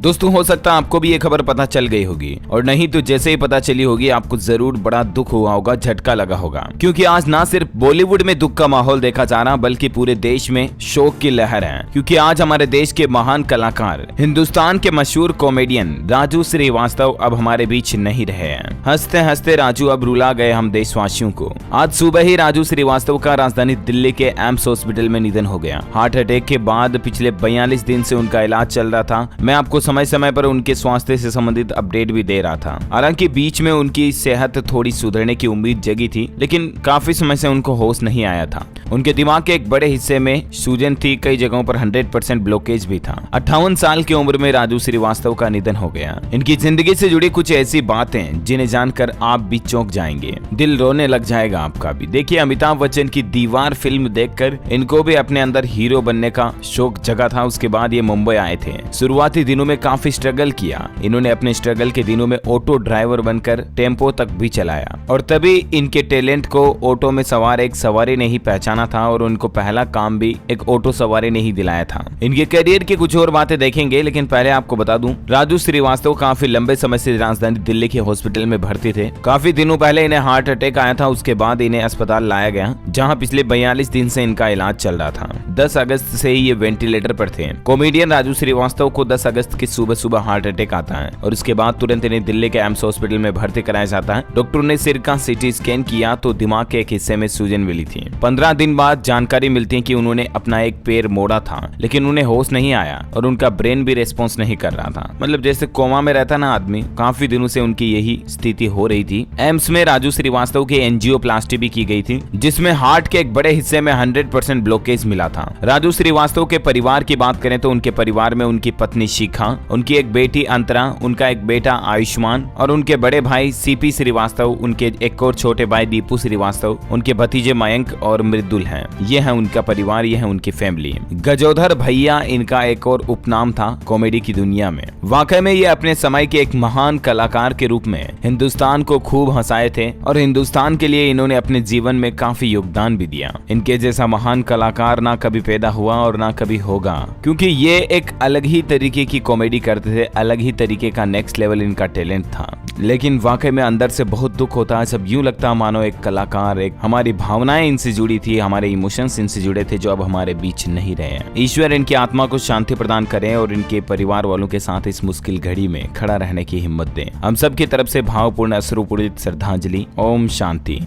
दोस्तों हो सकता है आपको भी ये खबर पता चल गई होगी, और नहीं तो जैसे ही पता चली होगी आपको जरूर बड़ा दुख हुआ होगा, झटका लगा होगा, क्योंकि आज ना सिर्फ बॉलीवुड में दुख का माहौल देखा जा रहा बल्कि पूरे देश में शोक की लहर है। क्योंकि आज हमारे देश के महान कलाकार, हिंदुस्तान के मशहूर कॉमेडियन राजू श्रीवास्तव अब हमारे बीच नहीं रहे हैं। हंसते हंसते राजू अब रुला गए हम देशवासियों को। आज सुबह ही राजू श्रीवास्तव का राजधानी दिल्ली के एम्स हॉस्पिटल में निधन हो गया। हार्ट अटैक के बाद पिछले 42 दिन से उनका इलाज चल रहा था। मैं आपको समय समय पर उनके स्वास्थ्य से संबंधित अपडेट भी दे रहा था। हालांकि बीच में उनकी सेहत थोड़ी सुधरने की उम्मीद जगी थी, लेकिन काफी समय से उनको होश नहीं आया था। उनके दिमाग के एक बड़े हिस्से में सूजन थी, कई जगहों पर 100% ब्लॉकेज भी था। 58 साल की उम्र में राजू श्रीवास्तव का निधन हो गया। इनकी जिंदगी से जुड़ी कुछ ऐसी बातें जिन्हें जानकर आप भी चौंक जाएंगे, दिल रोने लग जाएगा आपका भी। देखिए, अमिताभ बच्चन की दीवार फिल्म देखकर इनको भी अपने अंदर हीरो बनने का शौक जगा था। उसके बाद ये मुंबई आए थे। शुरुआती दिनों में काफी स्ट्रगल किया। इन्होंने अपने स्ट्रगल के दिनों में ऑटो ड्राइवर बनकर टेम्पो तक भी चलाया, और तभी इनके टैलेंट को ऑटो में सवार एक सवारी ने ही पहचाना था, और उनको पहला काम भी एक ऑटो सवारी ने ही दिलाया था। इनके करियर की कुछ और बातें देखेंगे, लेकिन पहले आपको बता दूं, राजू श्रीवास्तव काफी लंबे समय से राजधानी दिल्ली के हॉस्पिटल में भर्ती थे। काफी दिनों पहले इन्हें हार्ट अटैक आया था। उसके बाद इन्हें अस्पताल लाया गया, जहां पिछले 42 दिन से इनका इलाज चल रहा था। 10 अगस्त से ही ये वेंटिलेटर पर थे। कॉमेडियन राजू श्रीवास्तव को 10 अगस्त की सुबह सुबह हार्ट अटैक आता है, और उसके बाद तुरंत इन्हें दिल्ली के एम्स हॉस्पिटल में भर्ती कराया जाता है। डॉक्टर ने सिर का सीटी स्कैन किया तो दिमाग के एक हिस्से में सूजन मिली थी। 15 दिन बाद जानकारी मिलती है कि उन्होंने अपना एक पैर मोड़ा था, लेकिन उन्हें होश नहीं आया और उनका ब्रेन भी रेस्पॉन्स नहीं कर रहा था। मतलब जैसे कोमा में रहता ना आदमी, काफी दिनों से उनकी यही स्थिति हो रही थी। एम्स में राजू श्रीवास्तव की एंजियोप्लास्टी भी की गई थी, जिसमें हार्ट के एक बड़े हिस्से में 100% ब्लॉकेज मिला था। राजू श्रीवास्तव के परिवार की बात करें तो उनके परिवार में उनकी पत्नी शिखा, उनकी एक बेटी अंतरा, उनका एक बेटा आयुष्मान और उनके बड़े भाई सीपी श्रीवास्तव, उनके एक और छोटे भाई दीपू श्रीवास्तव, उनके भतीजे मयंक और मृदुल हैं। ये है उनका परिवार, ये है उनकी फैमिली। गजोधर भैया इनका एक और उपनाम था कॉमेडी की दुनिया में। वाकई में ये अपने समय के एक महान कलाकार के रूप में हिंदुस्तान को खूब हंसाए थे, और हिंदुस्तान के लिए इन्होंने अपने जीवन में काफी योगदान भी दिया। इनके जैसा महान कलाकार ना कभी पैदा हुआ और ना कभी होगा, क्योंकि ये एक अलग ही तरीके की कॉमेडी करते थे, अलग ही तरीके का नेक्स्ट लेवल इनका टैलेंट था। लेकिन वाकई में अंदर से बहुत दुख होता है। सब यूं लगता मानो एक कलाकार, एक हमारी भावनाएं इनसे जुड़ी थी, हमारे इमोशंस इनसे जुड़े थे, जो अब हमारे बीच नहीं रहे हैं। ईश्वर इनकी आत्मा को शांति प्रदान करें और इनके परिवार वालों के साथ इस मुश्किल घड़ी में खड़ा रहने की हिम्मत दें। हम सब की तरफ से भावपूर्ण अश्रुपूरित श्रद्धांजलि। ओम शांति।